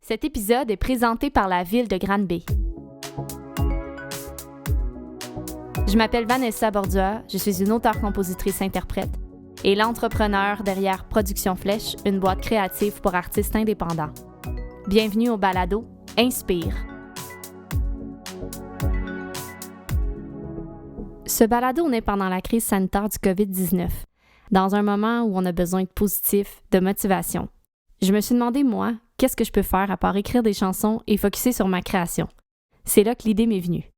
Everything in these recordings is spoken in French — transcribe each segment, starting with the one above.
Cet épisode est présenté par la ville de Granby. Je m'appelle Vanessa Bordua, je suis une auteure-compositrice-interprète et l'entrepreneur derrière Production Flèche, une boîte créative pour artistes indépendants. Bienvenue au balado Inspire. Ce balado naît pendant la crise sanitaire du COVID-19, dans un moment où on a besoin de positif, de motivation. Je me suis demandé, moi, qu'est-ce que je peux faire à part écrire des chansons et focusser sur ma création? C'est là que l'idée m'est venue.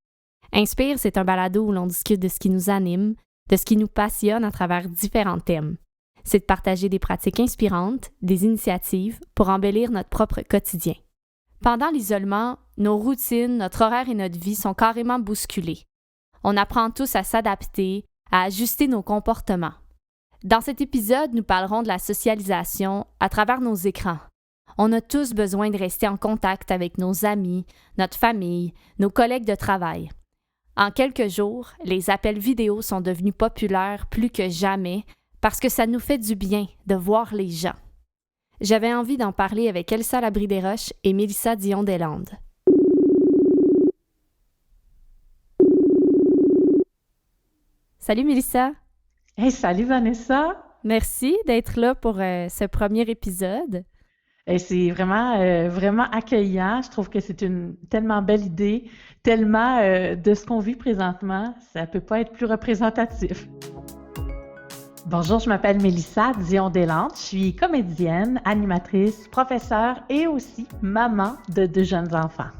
Inspire, c'est un balado où l'on discute de ce qui nous anime, de ce qui nous passionne à travers différents thèmes. C'est de partager des pratiques inspirantes, des initiatives pour embellir notre propre quotidien. Pendant l'isolement, nos routines, notre horaire et notre vie sont carrément bousculés. On apprend tous à s'adapter, à ajuster nos comportements. Dans cet épisode, nous parlerons de la socialisation à travers nos écrans. On a tous besoin de rester en contact avec nos amis, notre famille, nos collègues de travail. En quelques jours, les appels vidéo sont devenus populaires plus que jamais parce que ça nous fait du bien de voir les gens. J'avais envie d'en parler avec Elsa Labrie-Desroches et Mélissa Dion-Deslandes. Salut Mélissa! Hey, salut Vanessa! Merci d'être là pour ce premier épisode. C'est vraiment accueillant. Je trouve que c'est une tellement belle idée, tellement de ce qu'on vit présentement, ça peut pas être plus représentatif. Bonjour, je m'appelle Mélissa Dion-Deslandes. Je suis comédienne, animatrice, professeure et aussi maman de 2 jeunes enfants.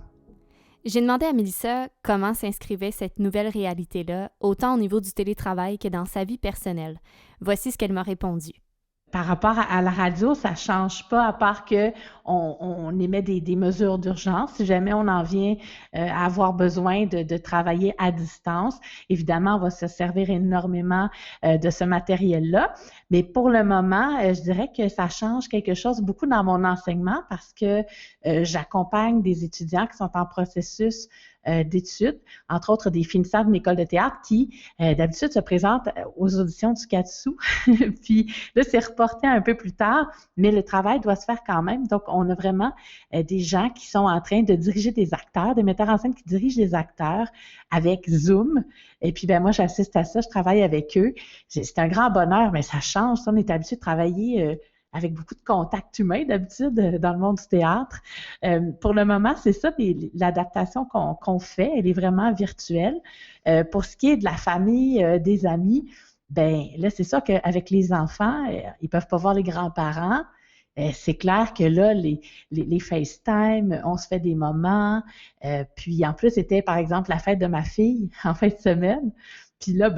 J'ai demandé à Mélissa comment s'inscrivait cette nouvelle réalité-là, autant au niveau du télétravail que dans sa vie personnelle. Voici ce qu'elle m'a répondu. Par rapport à la radio, ça change pas à part que on émet des mesures d'urgence. Si jamais on en vient à avoir besoin de travailler à distance, évidemment, on va se servir énormément de ce matériel-là. Mais pour le moment, je dirais que ça change quelque chose beaucoup dans mon enseignement parce que j'accompagne des étudiants qui sont en processus d'études, entre autres des finissants d'une école de théâtre qui, d'habitude, se présentent aux auditions du Katsu. Puis là, c'est reporté un peu plus tard, mais le travail doit se faire quand même. Donc, on a vraiment des gens qui sont en train de diriger des acteurs, des metteurs en scène qui dirigent des acteurs avec Zoom. Et puis, moi, j'assiste à ça, je travaille avec eux. C'est un grand bonheur, mais ça change. Ça, on est habitué de travailler avec beaucoup de contacts humains d'habitude dans le monde du théâtre. Pour le moment, c'est ça, l'adaptation qu'on fait, elle est vraiment virtuelle. Pour ce qui est de la famille, des amis, là, c'est ça qu'avec les enfants, ils peuvent pas voir les grands-parents. C'est clair que là, les FaceTime, on se fait des moments. Puis en plus, c'était par exemple la fête de ma fille en fin de semaine. Puis là,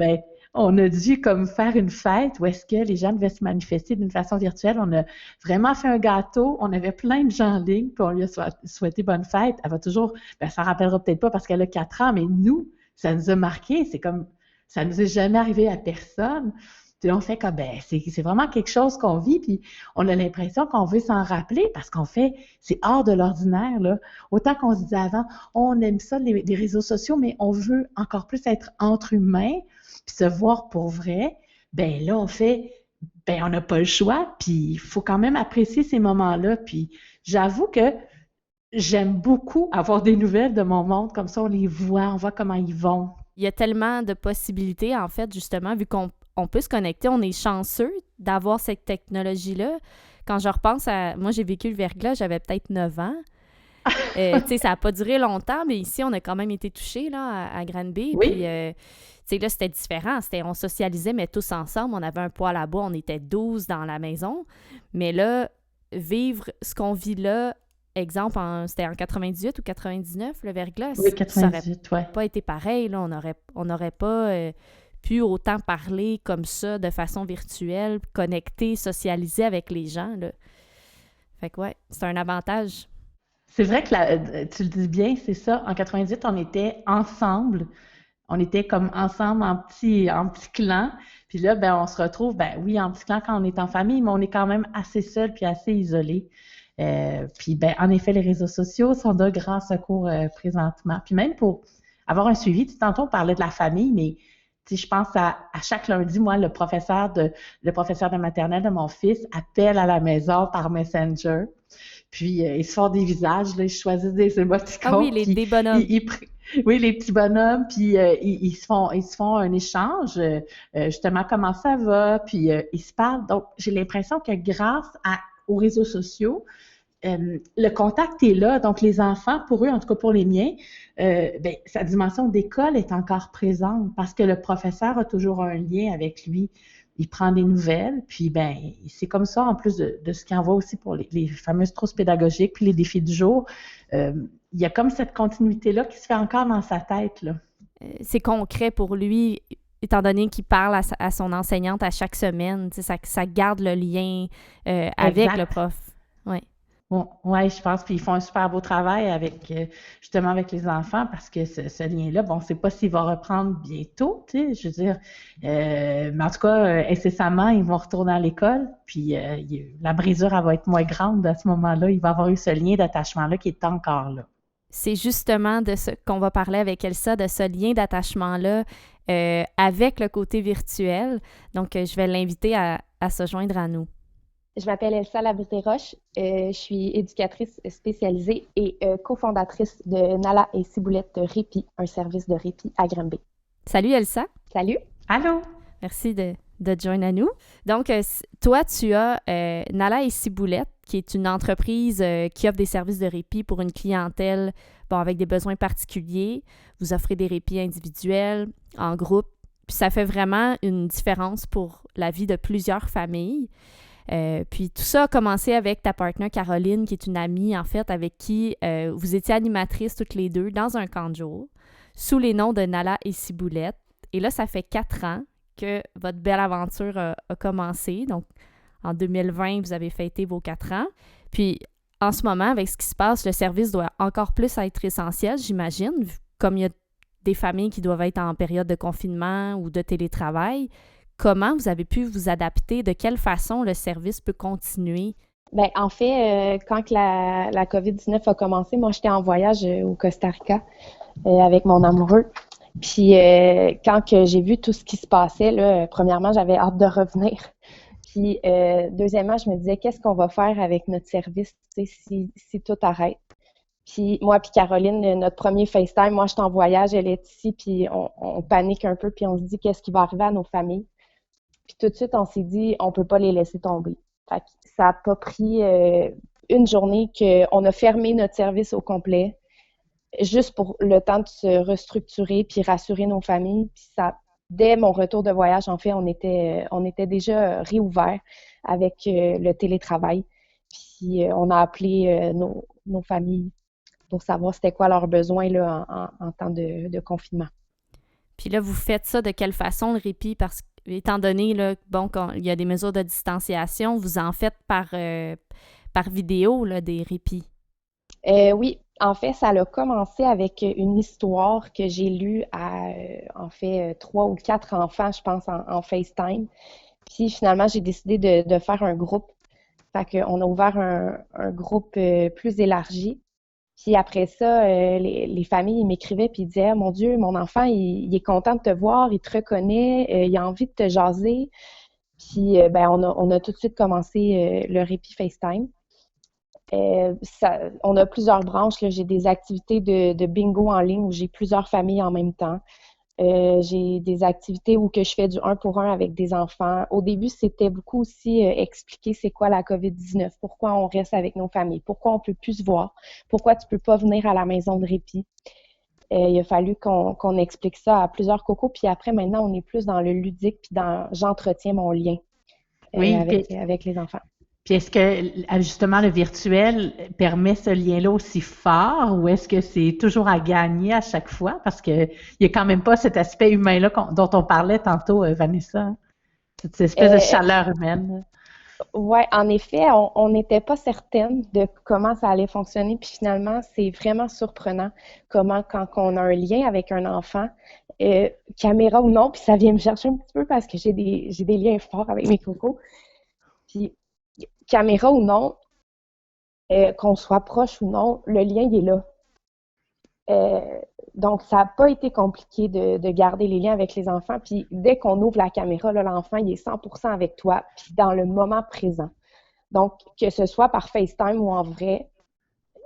on a dû comme faire une fête où est-ce que les gens devaient se manifester d'une façon virtuelle. On a vraiment fait un gâteau. On avait plein de gens en ligne, puis on lui a souhaité bonne fête. Elle va toujours, ça ne rappellera peut-être pas parce qu'elle a 4 ans, mais nous, ça nous a marqué. C'est comme, ça nous est jamais arrivé à personne. Puis on fait comme, c'est vraiment quelque chose qu'on vit, puis on a l'impression qu'on veut s'en rappeler parce qu'on fait, c'est hors de l'ordinaire, là. Autant qu'on se disait avant, on aime ça, les réseaux sociaux, mais on veut encore plus être entre humains, puis se voir pour vrai. Là, on fait, on n'a pas le choix, puis il faut quand même apprécier ces moments-là. Puis j'avoue que j'aime beaucoup avoir des nouvelles de mon monde, comme ça on les voit, on voit comment ils vont. Il y a tellement de possibilités, en fait, justement, vu qu'on peut se connecter, on est chanceux d'avoir cette technologie-là. Quand je repense à... Moi, j'ai vécu le verglas, j'avais peut-être 9 ans. Tu sais, ça n'a pas duré longtemps, mais ici, on a quand même été touchés, là, à Granby. Oui. Puis, tu sais, là, c'était différent. On socialisait, mais tous ensemble. On avait un poêle à bois, on était 12 dans la maison. Mais là, vivre ce qu'on vit là, exemple, c'était en 98 ou 99, le verglas. Oui, 98, ça n'aurait pas été pareil, là. On n'aurait pas pu autant parler comme ça, de façon virtuelle, connecter, socialiser avec les gens, là. Fait que c'est un avantage. C'est vrai que tu le dis bien, c'est ça. En 98, on était ensemble. On était comme ensemble en petit clan. Puis là, on se retrouve, oui, en petit clan quand on est en famille, mais on est quand même assez seul puis assez isolé. Puis, en effet, les réseaux sociaux sont de grands secours présentement. Puis même pour avoir un suivi, tantôt on parlait de la famille, mais je pense à chaque lundi, moi, le professeur de maternelle de mon fils appelle à la maison par Messenger. Puis ils se font des visages, là, ils choisissent des Ah oui, émoticônes, des puis bonhommes. oui, les petits bonhommes, puis ils se font un échange, justement comment ça va, puis ils se parlent. Donc j'ai l'impression que aux réseaux sociaux, le contact est là. Donc les enfants, pour eux, en tout cas pour les miens, ben, sa dimension d'école est encore présente parce que le professeur a toujours un lien avec lui. Il prend des nouvelles, puis ben c'est comme ça, en plus de ce qu'il envoie aussi pour les fameuses trousses pédagogiques, puis les défis du jour. Il y a comme cette continuité-là qui se fait encore dans sa tête, là. C'est concret pour lui, étant donné qu'il parle à son enseignante à chaque semaine. Ça garde le lien avec le Exact. prof. Ouais. Bon, ouais, je pense, puis ils font un super beau travail avec justement avec les enfants parce que ce lien-là, bon, on ne sait pas s'il va reprendre bientôt, tu sais, je veux dire, mais en tout cas, incessamment, ils vont retourner à l'école, puis la brisure, elle va être moins grande à ce moment-là, il va avoir eu ce lien d'attachement-là qui est encore là. C'est justement de ce qu'on va parler avec Elsa, de ce lien d'attachement-là avec le côté virtuel. Donc, je vais l'inviter à se joindre à nous. Je m'appelle Elsa Labrie-Roche. Je suis éducatrice spécialisée et cofondatrice de Nala et Ciboulette Répit, un service de répit à Granby. Salut Elsa. Salut. Allô? Merci de te joindre à nous. Donc, toi, tu as Nala et Ciboulette, qui est une entreprise qui offre des services de répit pour une clientèle avec des besoins particuliers. Vous offrez des répits individuels, en groupe. Puis ça fait vraiment une différence pour la vie de plusieurs familles. Puis tout ça a commencé avec ta partenaire Caroline, qui est une amie, en fait, avec qui vous étiez animatrices toutes les deux dans un camp de jour, sous les noms de Nala et Ciboulette. Et là, ça fait 4 ans que votre belle aventure a commencé. Donc, en 2020, vous avez fêté vos 4 ans. Puis, en ce moment, avec ce qui se passe, le service doit encore plus être essentiel, j'imagine, comme il y a des familles qui doivent être en période de confinement ou de télétravail. Comment vous avez pu vous adapter? De quelle façon le service peut continuer? Bien, en fait, quand que la COVID-19 a commencé, moi, j'étais en voyage au Costa Rica avec mon amoureux. Puis, quand que j'ai vu tout ce qui se passait, là, premièrement, j'avais hâte de revenir. Puis, deuxièmement, je me disais, qu'est-ce qu'on va faire avec notre service, tu sais, si tout arrête? Puis, moi puis Caroline, notre premier FaceTime, moi, je suis en voyage, elle est ici, puis on panique un peu, puis on se dit, qu'est-ce qui va arriver à nos familles? Puis tout de suite, on s'est dit, on peut pas les laisser tomber. Fait que ça n'a pas pris une journée qu'on a fermé notre service au complet, juste pour le temps de se restructurer puis rassurer nos familles. Puis ça, dès mon retour de voyage, en fait, on était déjà réouverts avec le télétravail. Puis on a appelé nos familles pour savoir c'était quoi leurs besoins là, en temps de confinement. Puis là, vous faites ça de quelle façon, le répit? Parce que, étant donné, là, quand il y a des mesures de distanciation, vous en faites par vidéo, là, des répits. Oui, en fait, ça a commencé avec une histoire que j'ai lue à, en fait, 3 ou 4 enfants, je pense, en FaceTime. Puis finalement, j'ai décidé de faire un groupe. Fait qu'on a ouvert un groupe plus élargi. Puis après ça, les familles, ils m'écrivaient puis ils disaient, mon Dieu, mon enfant, il est content de te voir, il te reconnaît, il a envie de te jaser. Puis ben, on a tout de suite commencé le répit FaceTime. On a plusieurs branches, là. J'ai des activités de bingo en ligne où j'ai plusieurs familles en même temps. J'ai des activités où que je fais du 1 pour 1 avec des enfants. Au début, c'était beaucoup aussi expliquer c'est quoi la COVID-19, pourquoi on reste avec nos familles, pourquoi on peut plus se voir, pourquoi tu peux pas venir à la maison de répit. Il a fallu qu'on explique ça à plusieurs cocos, puis après, maintenant, on est plus dans le ludique, puis dans j'entretiens mon lien Oui, avec les enfants. Puis est-ce que justement le virtuel permet ce lien-là aussi fort ou est-ce que c'est toujours à gagner à chaque fois? Parce qu'il n'y a quand même pas cet aspect humain-là dont on parlait tantôt, Vanessa, hein? Cette espèce de chaleur humaine. Oui, en effet, on n'était pas certaine de comment ça allait fonctionner. Puis finalement, c'est vraiment surprenant comment quand on a un lien avec un enfant, caméra ou non, puis ça vient me chercher un petit peu parce que j'ai des liens forts avec mes cocos. Puis caméra ou non, qu'on soit proche ou non, le lien il est là. Donc, ça n'a pas été compliqué de garder les liens avec les enfants. Puis, dès qu'on ouvre la caméra, là, l'enfant, il est 100% avec toi, puis dans le moment présent. Donc, que ce soit par FaceTime ou en vrai,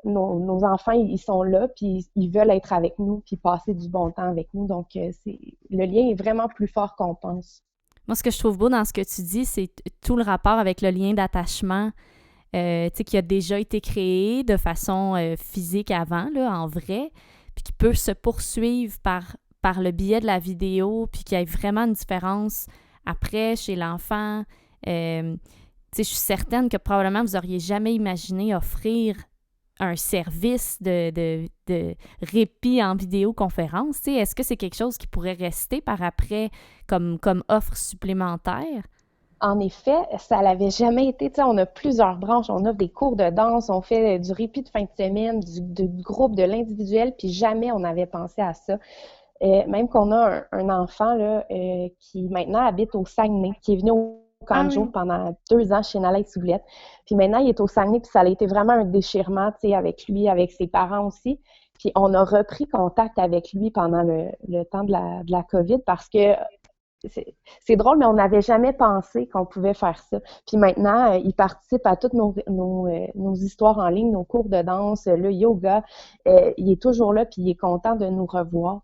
nos enfants, ils sont là, puis ils veulent être avec nous, puis passer du bon temps avec nous. Donc, le lien est vraiment plus fort qu'on pense. Moi, ce que je trouve beau dans ce que tu dis, c'est tout le rapport avec le lien d'attachement qui a déjà été créé de façon physique avant, là, en vrai, puis qui peut se poursuivre par le biais de la vidéo, puis qu'il y ait vraiment une différence après chez l'enfant. Je suis certaine que probablement vous n'auriez jamais imaginé offrir un service de répit en vidéoconférence. Est-ce que c'est quelque chose qui pourrait rester par après comme offre supplémentaire? En effet, ça l'avait jamais été. On a plusieurs branches. On offre des cours de danse, on fait du répit de fin de semaine, du groupe, de l'individuel, puis jamais on n'avait pensé à ça. Même qu'on a un enfant là, qui maintenant habite au Saguenay, qui est venu au camp de jour pendant 2 ans chez Nalaï Soublette. Puis maintenant, il est au Saguenay, puis ça a été vraiment un déchirement avec lui, avec ses parents aussi. Puis on a repris contact avec lui pendant le temps de la COVID parce que c'est drôle, mais on n'avait jamais pensé qu'on pouvait faire ça. Puis maintenant, il participe à toutes nos histoires en ligne, nos cours de danse, le yoga. Il est toujours là, puis il est content de nous revoir.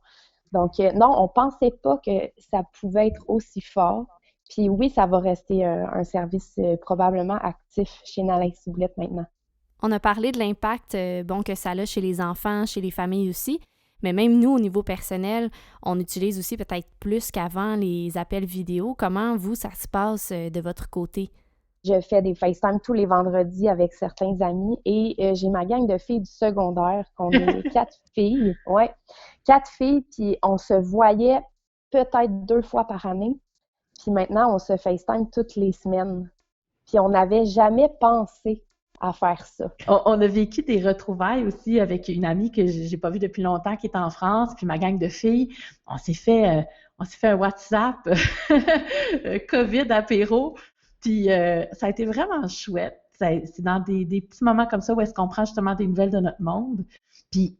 Donc, non, on pensait pas que ça pouvait être aussi fort. Puis oui, ça va rester un service probablement actif chez Nalaï Soublette maintenant. On a parlé de l'impact que ça a chez les enfants, chez les familles aussi. Mais même nous, au niveau personnel, on utilise aussi peut-être plus qu'avant les appels vidéo. Comment, vous, ça se passe de votre côté? Je fais des FaceTime tous les vendredis avec certains amis et j'ai ma gang de filles du secondaire, qu'on est 4 filles. Ouais, 4 filles, puis on se voyait peut-être 2 fois par année. Puis maintenant, on se FaceTime toutes les semaines. Puis on n'avait jamais pensé à faire ça. On a vécu des retrouvailles aussi avec une amie que j'ai pas vue depuis longtemps qui est en France, puis ma gang de filles. On s'est fait un WhatsApp COVID apéro, puis ça a été vraiment chouette. C'est dans des petits moments comme ça où est-ce qu'on prend justement des nouvelles de notre monde. Puis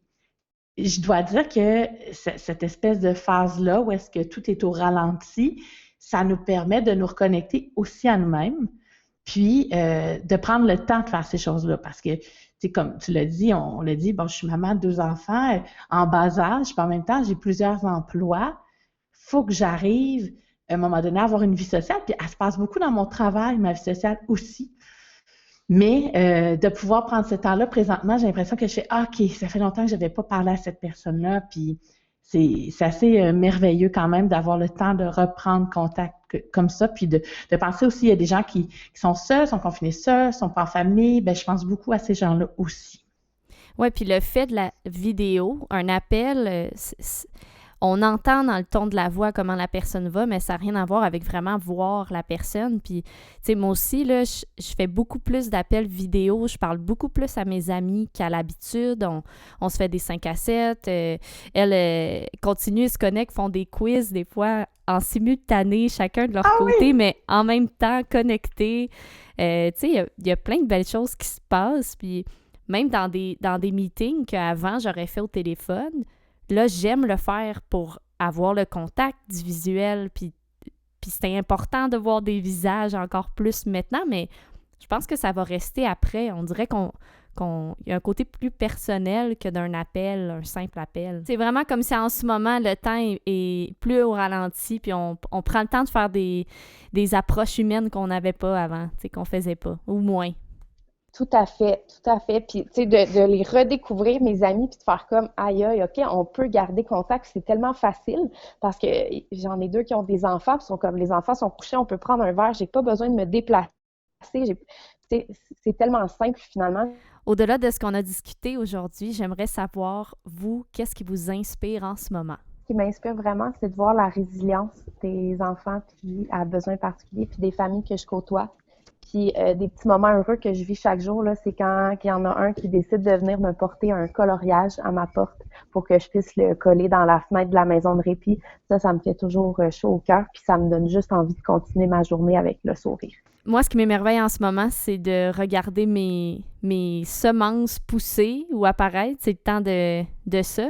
je dois dire que cette espèce de phase-là où est-ce que tout est au ralenti, ça nous permet de nous reconnecter aussi à nous-mêmes. Puis, de prendre le temps de faire ces choses-là. Parce que, comme tu l'as dit, on l'a dit, bon, je suis maman de 2 enfants en bas âge, puis en même temps, j'ai plusieurs emplois. Il faut que j'arrive, à un moment donné, à avoir une vie sociale. Puis, elle se passe beaucoup dans mon travail, ma vie sociale aussi. Mais de pouvoir prendre ce temps-là, présentement, j'ai l'impression que je fais « Ah, OK, ça fait longtemps que je n'avais pas parlé à cette personne-là. » Puis, c'est assez merveilleux quand même d'avoir le temps de reprendre contact comme ça, puis de penser aussi, il y a des gens qui sont seuls, sont confinés seuls, sont pas en famille, je pense beaucoup à ces gens-là aussi. Oui, puis le fait de la vidéo, un appel, on entend dans le ton de la voix comment la personne va, mais ça n'a rien à voir avec vraiment voir la personne. Puis, tu sais, moi aussi, là, je fais beaucoup plus d'appels vidéo, je parle beaucoup plus à mes amis qu'à l'habitude. On se fait des 5 à 7. Elles continuent, ils se connectent, font des quiz des fois en simultané, chacun de leur côté, mais en même temps connectés. Tu sais, il y a plein de belles choses qui se passent. Puis, même dans des meetings qu'avant, j'aurais fait au téléphone, là, j'aime le faire pour avoir le contact du visuel, puis c'est important de voir des visages encore plus maintenant, mais je pense que ça va rester après. On dirait qu'il y a un côté plus personnel que d'un appel, un simple appel. C'est vraiment comme si en ce moment, le temps est plus au ralenti, puis on prend le temps de faire des approches humaines qu'on n'avait pas avant, qu'on faisait pas, ou moins. Tout à fait, tout à fait. Puis, tu sais, de les redécouvrir, mes amis, puis de faire comme, aïe, aïe, OK, on peut garder contact. C'est tellement facile parce que j'en ai 2 qui ont des enfants, puis sont comme, les enfants sont couchés, on peut prendre un verre, j'ai pas besoin de me déplacer. C'est tellement simple, finalement. Au-delà de ce qu'on a discuté aujourd'hui, j'aimerais savoir, vous, qu'est-ce qui vous inspire en ce moment? Ce qui m'inspire vraiment, c'est de voir la résilience des enfants puis à besoins particuliers, puis des familles que je côtoie. Puis des petits moments heureux que je vis chaque jour, là, c'est quand il y en a un qui décide de venir me porter un coloriage à ma porte pour que je puisse le coller dans la fenêtre de la maison de répit. Ça me fait toujours chaud au cœur, puis ça me donne juste envie de continuer ma journée avec le sourire. Moi, ce qui m'émerveille en ce moment, c'est de regarder mes semences pousser ou apparaître. C'est le temps de ça,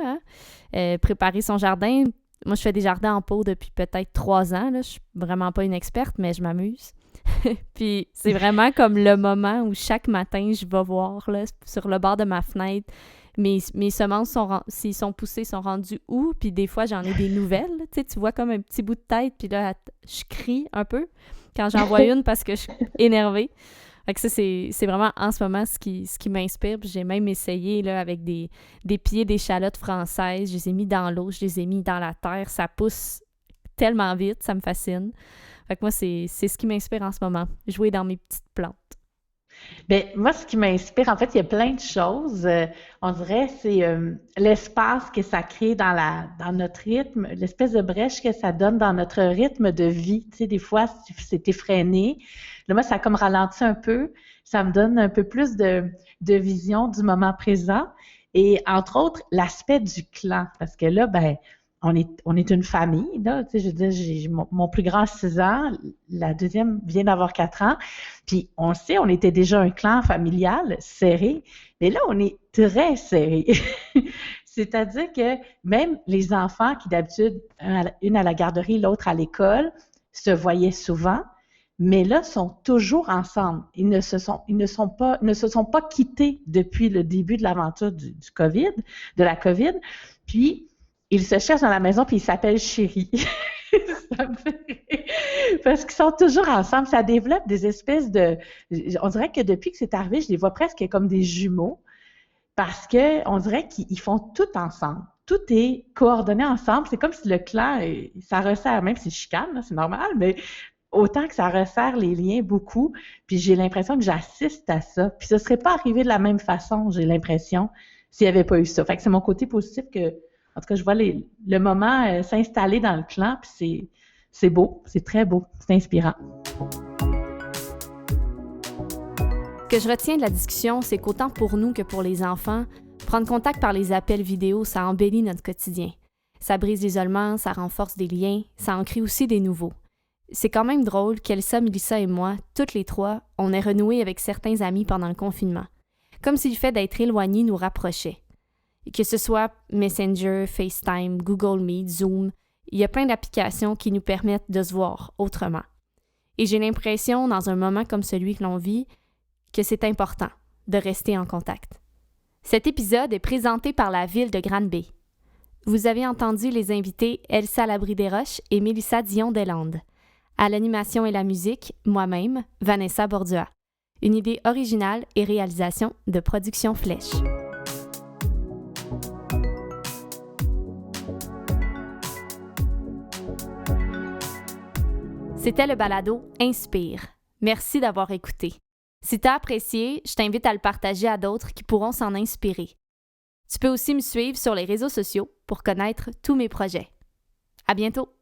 hein? Préparer son jardin. Moi, je fais des jardins en pot depuis peut-être 3 ans. Là. Je suis vraiment pas une experte, mais je m'amuse. Puis c'est vraiment comme le moment où chaque matin, je vais voir là, sur le bord de ma fenêtre, mes semences, s'ils sont poussées, sont rendues où? Puis des fois, j'en ai des nouvelles. Tu vois comme un petit bout de tête, puis là, je crie un peu quand j'en vois une parce que je suis énervée. Fait que ça, c'est vraiment en ce moment ce qui m'inspire. Puis j'ai même essayé là, avec des pieds d'échalotes françaises. Je les ai mis dans l'eau, je les ai mis dans la terre. Ça pousse tellement vite, ça me fascine. Fait que moi, c'est ce qui m'inspire en ce moment, jouer dans mes petites plantes. Bien, moi, ce qui m'inspire, en fait, il y a plein de choses. On dirait, c'est l'espace que ça crée dans notre rythme, l'espèce de brèche que ça donne dans notre rythme de vie. Tu sais, des fois, c'est effréné. Là, moi, ça a comme ralenti un peu. Ça me donne un peu plus de vision du moment présent. Et entre autres, l'aspect du clan. Parce que là, ben, on est une famille, là. Tu sais, je veux dire, j'ai mon plus grand a 6 ans, la deuxième vient d'avoir 4 ans. Puis, on le sait, on était déjà un clan familial serré. Mais là, on est très serré. C'est-à-dire que même les enfants qui, d'habitude, une à la garderie, l'autre à l'école, se voyaient souvent, mais là, sont toujours ensemble. Ils ne se sont pas quittés depuis le début de l'aventure de la COVID. Puis, ils se cherchent dans la maison, puis ils s'appellent chéri. Ça me fait rire. Parce qu'ils sont toujours ensemble. Ça développe des espèces de... On dirait que depuis que c'est arrivé, je les vois presque comme des jumeaux, parce que on dirait qu'ils font tout ensemble. Tout est coordonné ensemble. C'est comme si le clan, ça resserre, même si c'est chicane, là, c'est normal, mais autant que ça resserre les liens beaucoup. Puis j'ai l'impression que j'assiste à ça. Puis ce serait pas arrivé de la même façon, j'ai l'impression, s'il n'y avait pas eu ça. Fait que c'est mon côté positif que... En tout cas, je vois le moment s'installer dans le clan, puis c'est beau, c'est très beau, c'est inspirant. Ce que je retiens de la discussion, c'est qu'autant pour nous que pour les enfants, prendre contact par les appels vidéo, ça embellit notre quotidien. Ça brise l'isolement, ça renforce des liens, ça en crée aussi des nouveaux. C'est quand même drôle qu'Elsa, Mélissa et moi, toutes les trois, on ait renoué avec certains amis pendant le confinement. Comme si le fait d'être éloignés nous rapprochait. Que ce soit Messenger, FaceTime, Google Meet, Zoom, il y a plein d'applications qui nous permettent de se voir autrement. Et j'ai l'impression, dans un moment comme celui que l'on vit, que c'est important de rester en contact. Cet épisode est présenté par la ville de Granby. Vous avez entendu les invités Elsa Labrie-Desroches et Mélissa Dion-Deslandes. À l'animation et la musique, moi-même, Vanessa Bordua. Une idée originale et réalisation de Production Flèche. C'était le balado Inspire. Merci d'avoir écouté. Si tu as apprécié, je t'invite à le partager à d'autres qui pourront s'en inspirer. Tu peux aussi me suivre sur les réseaux sociaux pour connaître tous mes projets. À bientôt!